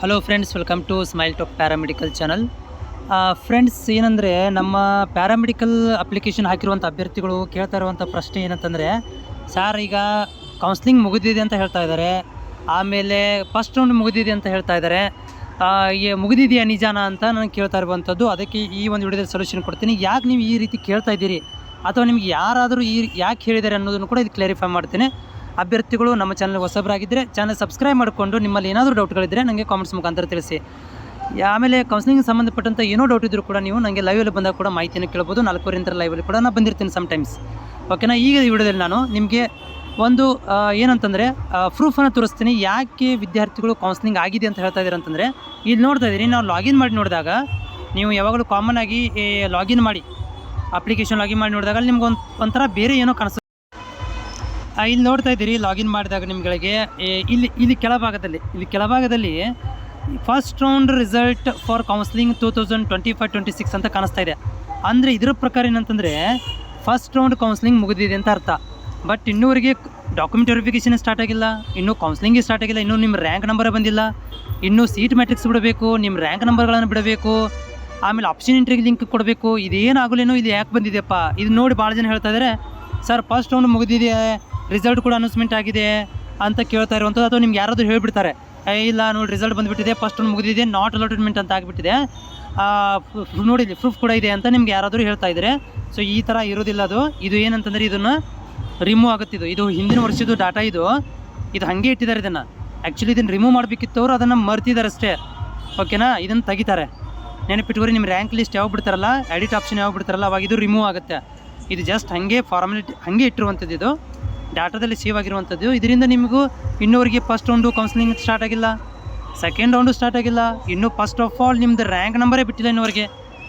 Hello friends, welcome to Smile Talk paramedical channel. Friends, ಏನಂದರೆ ನಮ್ಮ paramedical application ಹಾಕಿರುವಂಥ ಅಭ್ಯರ್ಥಿಗಳು ಕೇಳ್ತಾ ಇರುವಂಥ ಪ್ರಶ್ನೆ ಏನಂತಂದರೆ, ಸರ್ ಈಗ ಕೌನ್ಸ್ಲಿಂಗ್ ಮುಗಿದಿದೆ ಅಂತ ಹೇಳ್ತಾ ಇದ್ದಾರೆ, ಆಮೇಲೆ ಫಸ್ಟ್ ರೌಂಡ್ ಮುಗಿದಿದೆ ಅಂತ ಹೇಳ್ತಾ ಇದ್ದಾರೆ, ಮುಗಿದಿದೆಯಾ ನಿಜಾನ ಅಂತ ನನಗೆ ಕೇಳ್ತಾ ಇರುವಂಥದ್ದು. ಅದಕ್ಕೆ ಈ ಒಂದು ವಿಡಿಯೋದಲ್ಲಿ ಸೊಲ್ಯೂಷನ್ ಕೊಡ್ತೀನಿ. ಯಾಕೆ ನೀವು ಈ ರೀತಿ ಕೇಳ್ತಾ ಇದ್ದೀರಿ ಅಥವಾ ನಿಮ್ಗೆ ಯಾರಾದರೂ ಯಾಕೆ ಹೇಳಿದ್ದಾರೆ ಅನ್ನೋದನ್ನು ಕೂಡ ಇದು ಕ್ಲಾರಿಫೈ ಮಾಡ್ತೀನಿ. ಅಭ್ಯರ್ಥಿಗಳು ನಮ್ಮ ಚಾನಲ್ ಹೊಸಬರಾಗಿದ್ದರೆ ಚಾನಲ್ ಸಬ್ಸ್ಕ್ರೈಬ್ ಮಾಡಿಕೊಂಡು ನಿಮ್ಮಲ್ಲಿ ಏನಾದರೂ ಡೌಟ್ಗಳಿದ್ದರೆ ನನಗೆ ಕಾಮೆಂಟ್ಸ್ ಮುಖಾಂತರ ತಿಳಿಸಿ. ಆಮೇಲೆ ಕೌನ್ಸಿಲಿಂಗ್ ಸಂಬಂಧಪಟ್ಟಂಥ ಏನೋ ಡೌಟ್ ಇದ್ದರೂ ಕೂಡ ನೀವು ನನಗೆ ಲೈವಲ್ಲಿ ಬಂದಾಗ ಕೂಡ ಮಾಹಿತಿಯನ್ನು ಕೇಳ್ಬೋದು. 4 ಲೈವಲ್ಲಿ ಕೂಡ ನಾನು ಬಂದಿರ್ತೀನಿ ಸಮಟೈಮ್ಸ್. ಓಕೆನಾ? ಈಗ ಈ ವಿಡಿಯೋದಲ್ಲಿ ನಾನು ನಿಮಗೆ ಒಂದು ಏನಂತಂದರೆ ಪ್ರೂಫನ್ನು ತೋರಿಸ್ತೀನಿ. ಯಾಕೆ ವಿದ್ಯಾರ್ಥಿಗಳು ಕೌನ್ಸಿಲಿಂಗ್ ಆಗಿದೆ ಅಂತ ಹೇಳ್ತಾ ಇದ್ದಾರೆ ಅಂತಂದರೆ, ಇಲ್ಲಿ ನೋಡ್ತಾ ಇದ್ದೀರಿ, ನಾವು ಲಾಗಿನ್ ಮಾಡಿ ನೋಡಿದಾಗ, ನೀವು ಯಾವಾಗಲೂ ಕಾಮನ್ ಆಗಿ ಲಾಗಿನ್ ಮಾಡಿ ಅಪ್ಲಿಕೇಶನ್ ಲಾಗಿನ್ ಮಾಡಿ ನೋಡಿದಾಗ ನಿಮ್ಗೆ ಒಂಥರ ಬೇರೆ ಏನೋ ಕಾಣಿಸ್ತದೆ. ಇಲ್ಲಿ ನೋಡ್ತಾ ಇದ್ದೀರಿ, ಲಾಗಿನ್ ಮಾಡಿದಾಗ ನಿಮ್ಗಳಿಗೆ ಇಲ್ಲಿ ಕೆಳಭಾಗದಲ್ಲಿ first round result for counselling 2025-26 ಅಂತ ಕಾಣಿಸ್ತಾ ಇದೆ. ಅಂದರೆ ಇದರ ಪ್ರಕಾರ ಏನಂತಂದರೆ ಫಸ್ಟ್ ರೌಂಡ್ ಕೌನ್ಸಿಲಿಂಗ್ ಮುಗಿದಿದೆ ಅಂತ ಅರ್ಥ. ಬಟ್ ಇನ್ನೂವರೆಗೆ ಡಾಕ್ಯುಮೆಂಟ್ ವೆರಿಫಿಕೇಷನ್ ಸ್ಟಾರ್ಟ್ ಆಗಿಲ್ಲ, ಇನ್ನೂ ಕೌನ್ಸಿಲಿಂಗೇ ಸ್ಟಾರ್ಟ್ ಆಗಿಲ್ಲ, ಇನ್ನೂ ನಿಮ್ಮ ರ್ಯಾಂಕ್ ನಂಬರೇ ಬಂದಿಲ್ಲ, ಇನ್ನೂ ಸೀಟ್ ಮ್ಯಾಟ್ರಿಕ್ಸ್ ಬಿಡಬೇಕು, ನಿಮ್ಮ ರ್ಯಾಂಕ್ ನಂಬರ್ಗಳನ್ನು ಬಿಡಬೇಕು, ಆಮೇಲೆ ಆಪ್ಷನ್ ಎಂಟ್ರಿಗೆ ಲಿಂಕ್ ಕೊಡಬೇಕು. ಇದೇನಾಗಲೇನೋ ಇದು ಯಾಕೆ ಬಂದಿದೆಯಪ್ಪ? ಇದು ನೋಡಿ ಭಾಳ ಜನ ಹೇಳ್ತಾ ಇದ್ದಾರೆ, ಸರ್ ಫಸ್ಟ್ ರೌಂಡ್ ಮುಗಿದಿದೆ, ರಿಸಲ್ಟ್ ಕೂಡ ಅನೌನ್ಸ್ಮೆಂಟ್ ಆಗಿದೆ ಅಂತ ಕೇಳ್ತಾ ಇರುವಂಥದ್ದು. ಅಥವಾ ನಿಮ್ಗೆ ಯಾರಾದರೂ ಹೇಳಿಬಿಡ್ತಾರೆ, ಇಲ್ಲ ನೋಡಿ ರಿಸಲ್ಟ್ ಬಂದುಬಿಟ್ಟಿದೆ, ಫಸ್ಟ್ ರೌಂಡ್ ಮುಗಿದಿದೆ, ನಾಟ್ ಅಲಾಟ್ಮೆಂಟ್ ಅಂತ ಆಗಿಬಿಟ್ಟಿದೆ, ನೋಡಿ ಪ್ರೂಫ್ ಕೂಡ ಇದೆ ಅಂತ ನಿಮ್ಗೆ ಯಾರಾದರೂ ಹೇಳ್ತಾ ಇದ್ದಾರೆ. ಸೊ ಈ ಥರ ಇರೋದಿಲ್ಲ. ಇದು ಏನಂತಂದರೆ ಇದನ್ನು ರಿಮೂವ್ ಆಗುತ್ತೆ. ಇದು ಹಿಂದಿನ ವರ್ಷದ ಡಾಟಾ, ಇದು ಹಾಗೆ ಇಟ್ಟಿದ್ದಾರೆ. ಇದನ್ನು ಆ್ಯಕ್ಚುಲಿ ಇದನ್ನು ರಿಮೂವ್ ಮಾಡಬೇಕಿತ್ತು, ಅವರು ಅದನ್ನು ಮರ್ತಿದ್ದಾರೆ ಅಷ್ಟೇ. ಓಕೆನಾ? ಇದನ್ನು ತೆಗಿತಾರೆ. ನೆನಪಿಟ್ಕೋರಿ, ನಿಮ್ಮ ರ್ಯಾಂಕ್ ಲಿಸ್ಟ್ ಯಾವಾಗ ಬಿಡ್ತಾರಲ್ಲ, ಎಡಿಟ್ ಆಪ್ಷನ್ ಯಾವಾಗ ಬಿಡ್ತಾರಲ್ಲ, ಅವಾಗ ಇದು ರಿಮೂವ್ ಆಗುತ್ತೆ. ಇದು ಜಸ್ಟ್ ಹಾಗೆ ಫಾರ್ಮಾಲಿಟಿ ಹಾಗೆ ಇಟ್ಟಿರುವಂಥದ್ದು, ಇದು ಡಾಟಾದಲ್ಲಿ ಸೇವ್ ಆಗಿರುವಂಥದ್ದು. ಇದರಿಂದ ನಿಮಗೂ ಇನ್ನೂವರೆಗೆ ಫಸ್ಟ್ ರೌಂಡು ಕೌನ್ಸಿಲಿಂಗ್ ಸ್ಟಾರ್ಟ್ ಆಗಿಲ್ಲ, ಸೆಕೆಂಡ್ ರೌಂಡು ಸ್ಟಾರ್ಟ್ ಆಗಿಲ್ಲ, ಇನ್ನೂ ಫಸ್ಟ್ ಆಫ್ ಆಲ್ ನಿಮ್ಮದು ರ್ಯಾಂಕ್ ನಂಬರೇ ಬಿಟ್ಟಿಲ್ಲ ಇನ್ನೂವರೆಗೆ.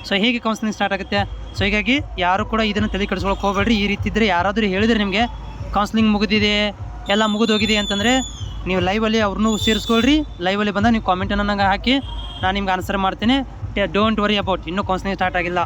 ಸೊ ಹೇಗೆ ಕೌನ್ಸಿಲಿಂಗ್ ಸ್ಟಾರ್ಟ್ ಆಗುತ್ತೆ? ಸೊ ಹೀಗಾಗಿ ಯಾರು ಕೂಡ ಇದನ್ನು ತಲೆ ಕೆಡಿಸ್ಕೊಳಕ್ಕೆ ಹೋಗಬೇಡ್ರಿ. ಈ ರೀತಿ ಇದ್ದರೆ ಯಾರಾದರೂ ಹೇಳಿದರೆ ನಿಮಗೆ ಕೌನ್ಸಿಲಿಂಗ್ ಮುಗಿದಿದೆ, ಎಲ್ಲ ಮುಗಿದೋಗಿದೆ ಅಂತಂದರೆ, ನೀವು ಲೈವಲ್ಲಿ ಅವ್ರನ್ನೂ ಸೇರಿಸ್ಕೊಳ್ರಿ. ಲೈವಲ್ಲಿ ಬಂದಾಗ ನೀವು ಕಾಮೆಂಟನ್ನು ನಂಗೆ ಹಾಕಿ, ನಾನು ನಿಮ್ಗೆ ಆನ್ಸರ್ ಮಾಡ್ತೀನಿ. ಡೋಂಟ್ ವರಿ ಅಬೌಟ್, ಇನ್ನೂ ಕೌನ್ಸಿಲಿಂಗ್ ಸ್ಟಾರ್ಟ್ ಆಗಿಲ್ಲ.